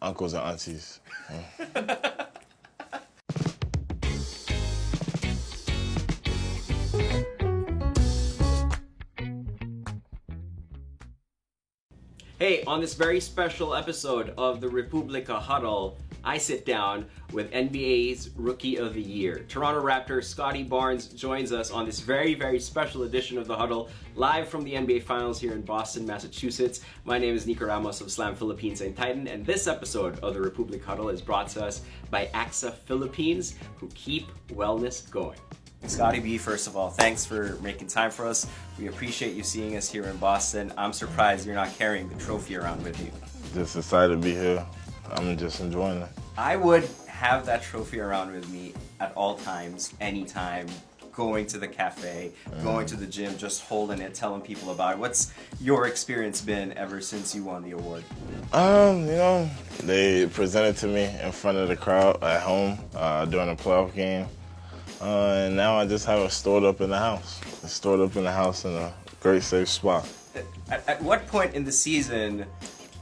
uncles and aunties. Hey, on this very special episode of the Republika Huddle, I sit down with NBA's Rookie of the Year. Toronto Raptors Scottie Barnes joins us on this very, very special edition of the Huddle, live from the NBA Finals here in Boston, Massachusetts. My name is Nico Ramos of Slam Philippines and Titan, and this episode of the Republika Huddle is brought to us by AXA Philippines, who keep wellness going. Scottie B, first of all, thanks for making time for us. We appreciate you seeing us here in Boston. I'm surprised you're not carrying the trophy around with you. Just excited to be here. I'm just enjoying it. I would have that trophy around with me at all times, anytime, going to the cafe, going to the gym, just holding it, telling people about it. What's your experience been ever since you won the award? They presented to me in front of the crowd at home during a playoff game. And now I just have it stored up in the house. It's stored up in the house in a great safe spot. At what point in the season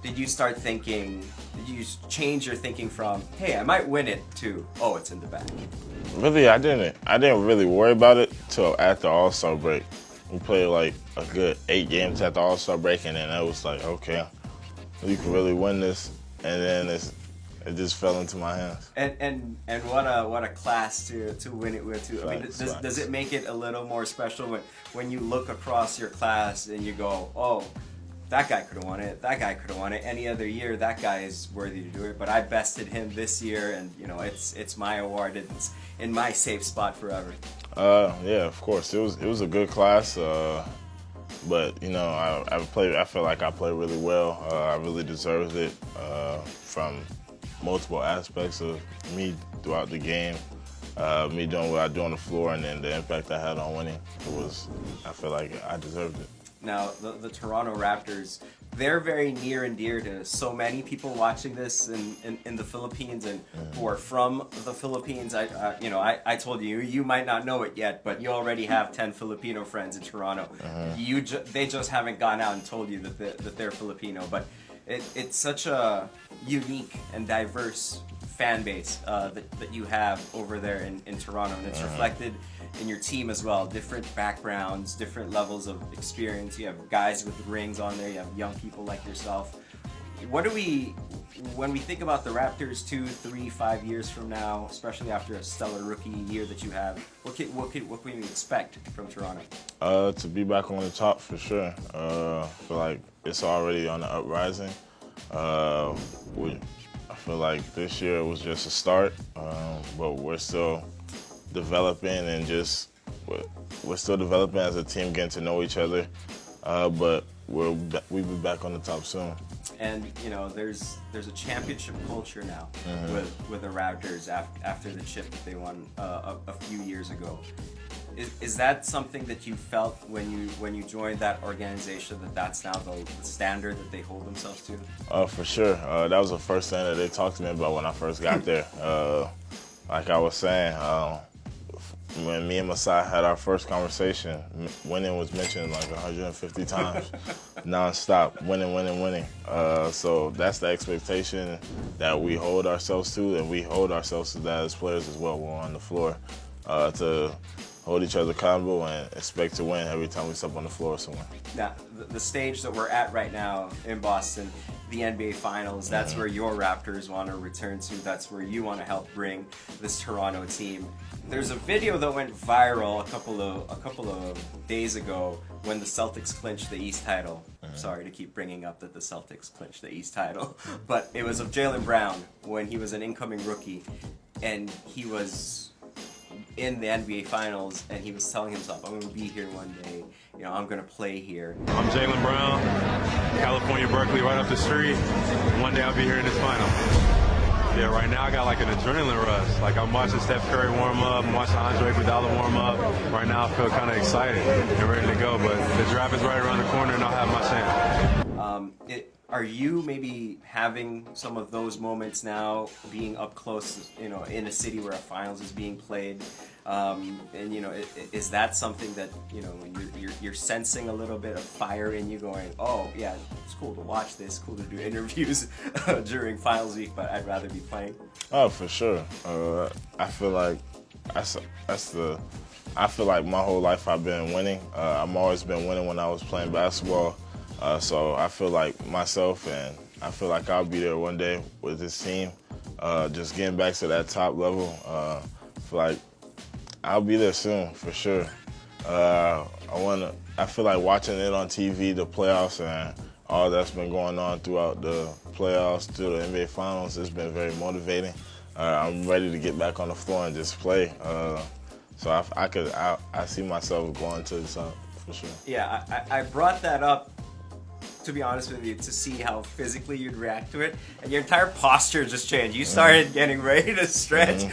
did you start thinking, did you change your thinking from, hey, I might win it, to, oh, it's in the bag? Really, I didn't really worry about it till after All-Star break. We played like a good 8 games after All-Star break, and then I was like, okay, you can really win this. And then it just fell into my hands. And what a class to win it with too. I mean, does it make it a little more special when you look across your class and you go, oh, that guy could have won it, that guy could have won it. Any other year, that guy is worthy to do it. But I bested him this year, and it's my award. It's in my safe spot forever. Yeah, of course. It was a good class. But I feel like I played really well. I really deserved it from multiple aspects of me throughout the game, me doing what I do on the floor, and then the impact I had on winning. I feel like I deserved it. Now, the Toronto Raptors, they're very near and dear to so many people watching this in the Philippines and who are from the Philippines. I told you, you might not know it yet, but you already have 10 Filipino friends in Toronto. They just haven't gone out and told you that they're Filipino, but it's such a unique and diverse fan base that you have over there in Toronto, and it's reflected in your team as well. Different backgrounds, different levels of experience. You have guys with rings on there, you have young people like yourself. When we think about the Raptors 2, 3, 5 years from now, especially after a stellar rookie year that you have, what can we expect from Toronto? To be back on the top for sure. I feel like it's already on the uprising. I feel like this year was just a start, but we're still developing and we're still developing as a team, getting to know each other. But we'll be back on the top soon. And there's a championship culture now with the Raptors after the chip that they won a few years ago. Is that something that you felt when you joined that organization, that's now the standard that they hold themselves to? For sure. That was the first thing that they talked to me about when I first got there. Like I was saying, when me and Masai had our first conversation, winning was mentioned like 150 times, non-stop, winning. So that's the expectation that we hold ourselves to, and we hold ourselves to that as players as well. We're on the floor to hold each other accountable and expect to win every time we step on the floor somewhere. Now, the stage that we're at right now in Boston, the NBA Finals, that's where your Raptors want to return to. That's where you want to help bring this Toronto team. There's a video that went viral a couple of days ago when the Celtics clinched the East title. Sorry to keep bringing up that the Celtics clinched the East title, but it was of Jaylen Brown when he was an incoming rookie, and he was in the NBA Finals, and he was telling himself, I'm going to be here one day, I'm going to play here. I'm Jaylen Brown, California, Berkeley, right up the street. One day I'll be here in this final. Yeah, right now I got like an adrenaline rush. Like I'm watching Steph Curry warm up, I'm watching Andre Iguodala warm up. Right now I feel kind of excited and ready to go, but the draft is right around the corner and I'll have my chance. Are you maybe having some of those moments now, being up close, you know, in a city where a finals is being played? And you know, is that something that, you know, you're sensing a little bit of fire in you, going, oh yeah, it's cool to watch this, cool to do interviews during finals week, but I'd rather be playing? Oh, for sure. I feel like I feel like my whole life I've been winning. I've always been winning when I was playing basketball. So I feel like myself, and I feel like I'll be there one day with this team, just getting back to that top level. I feel like I'll be there soon, for sure. I feel like watching it on TV, the playoffs, and all that's been going on throughout the playoffs to the NBA Finals, it's been very motivating. I'm ready to get back on the floor and just play. So I see myself going to the top, for sure. Yeah, I brought that up, to be honest with you, to see how physically you'd react to it, and your entire posture just changed. You started getting ready to stretch.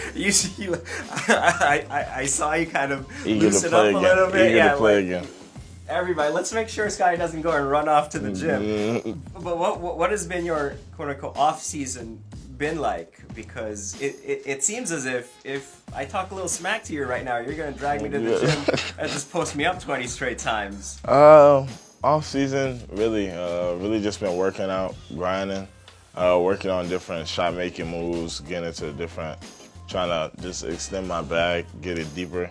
I saw you kind of loosen up a little bit. Eager to play again. Everybody, let's make sure Scottie doesn't go and run off to the gym. But what has been your quote unquote off season been like? Because it seems as if I talk a little smack to you right now, you're gonna drag me to the gym and just post me up 20 straight times. Off season, really just been working out, grinding, working on different shot making moves, getting into trying to just extend my bag, get it deeper,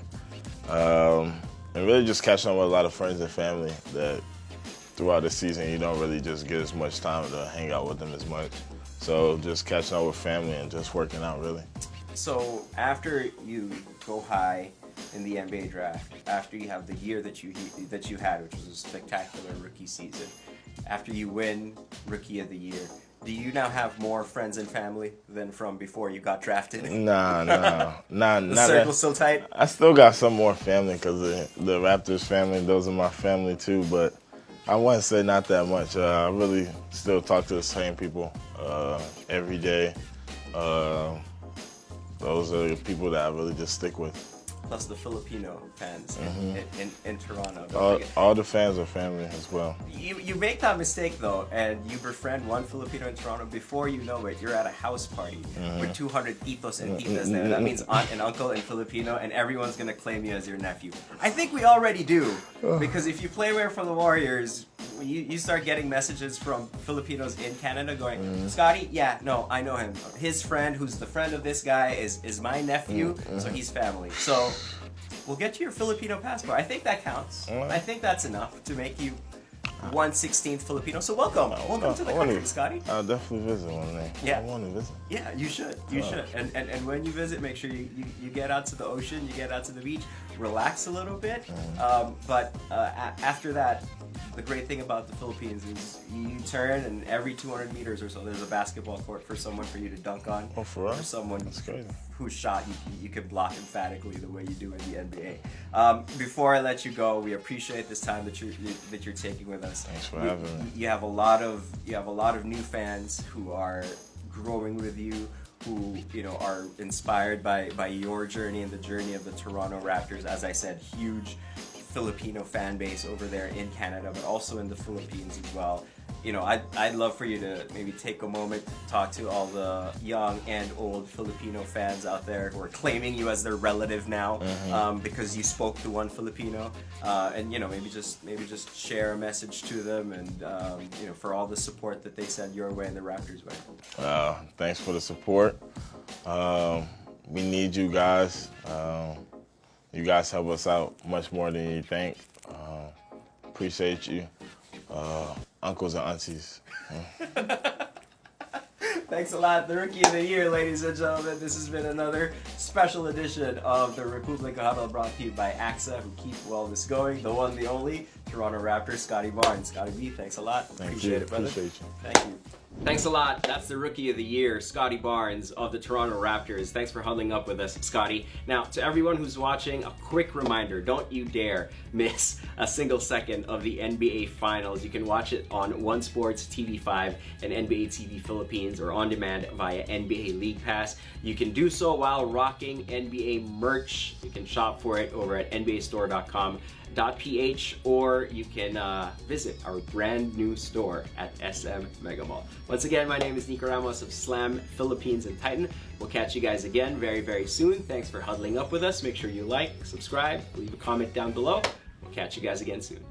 and really just catching up with a lot of friends and family that throughout the season you don't really just get as much time to hang out with them as much. So just catching up with family and just working out, really. So after you go high in the NBA draft, after you have the year that you had, which was a spectacular rookie season, after you win Rookie of the Year, do you now have more friends and family than from before you got drafted? Nah. The circle's so tight? I still got some more family because the Raptors family, those are my family too, but I wouldn't say not that much. I really still talk to the same people every day. Those are the people that I really just stick with. Plus the Filipino fans in Toronto. All the fans are family as well. You make that mistake though, and you befriend one Filipino in Toronto. Before you know it, you're at a house party with 200 titos and titas there. That means aunt and uncle in Filipino, and everyone's gonna claim you as your nephew. I think we already do, because if you play away from the Warriors, you start getting messages from Filipinos in Canada going, Scottie, yeah, no, I know him. His friend, who's the friend of this guy, is my nephew, so he's family. So we'll get you your Filipino passport. I think that counts. I think that's enough to make you 1/16th Filipino. So welcome to the country, Scottie. I'll definitely visit one day. Yeah. I want to visit. Yeah, you should. You should. And when you visit, make sure you get out to the ocean, you get out to the beach, relax a little bit. But after that, the great thing about the Philippines is you turn, and every 200 meters or so, there's a basketball court for someone for you to dunk on. Oh, for us? Or someone That's crazy. whose shot you can block emphatically the way you do in the NBA. Before I let you go, we appreciate this time that you're taking with us. Thanks for having me. You have a lot of new fans who are growing with you, who are inspired by your journey and the journey of the Toronto Raptors. As I said, huge Filipino fan base over there in Canada, but also in the Philippines as well. I'd love for you to maybe take a moment to talk to all the young and old Filipino fans out there who are claiming you as their relative now, because you spoke to one Filipino, and maybe just share a message to them, and for all the support that they send your way and the Raptors way. Thanks for the support. We need you guys. You guys help us out much more than you think. Appreciate you. Uncles and aunties. Thanks a lot. The Rookie of the Year, ladies and gentlemen. This has been another special edition of the Republika Huddle, brought to you by AXA, who keep wellness going. The one, the only, Toronto Raptors, Scottie Barnes. Scottie B, thanks a lot. Appreciate it, brother. Appreciate you. Thank you. Thanks a lot. That's the Rookie of the Year, Scottie Barnes of the Toronto Raptors. Thanks for huddling up with us, Scottie. Now, to everyone who's watching, a quick reminder, don't you dare miss a single second of the NBA Finals. You can watch it on One Sports TV5 and NBA TV Philippines, or on demand via NBA League Pass. You can do so while rocking NBA merch. You can shop for it over at NBAstore.com. slam.ph, or you can visit our brand new store at SM Mega Mall. Once again, my name is Nico Ramos of Slam Philippines and Titan. We'll catch you guys again very, very soon. Thanks for huddling up with us. Make sure you like, subscribe, leave a comment down below. We'll catch you guys again soon.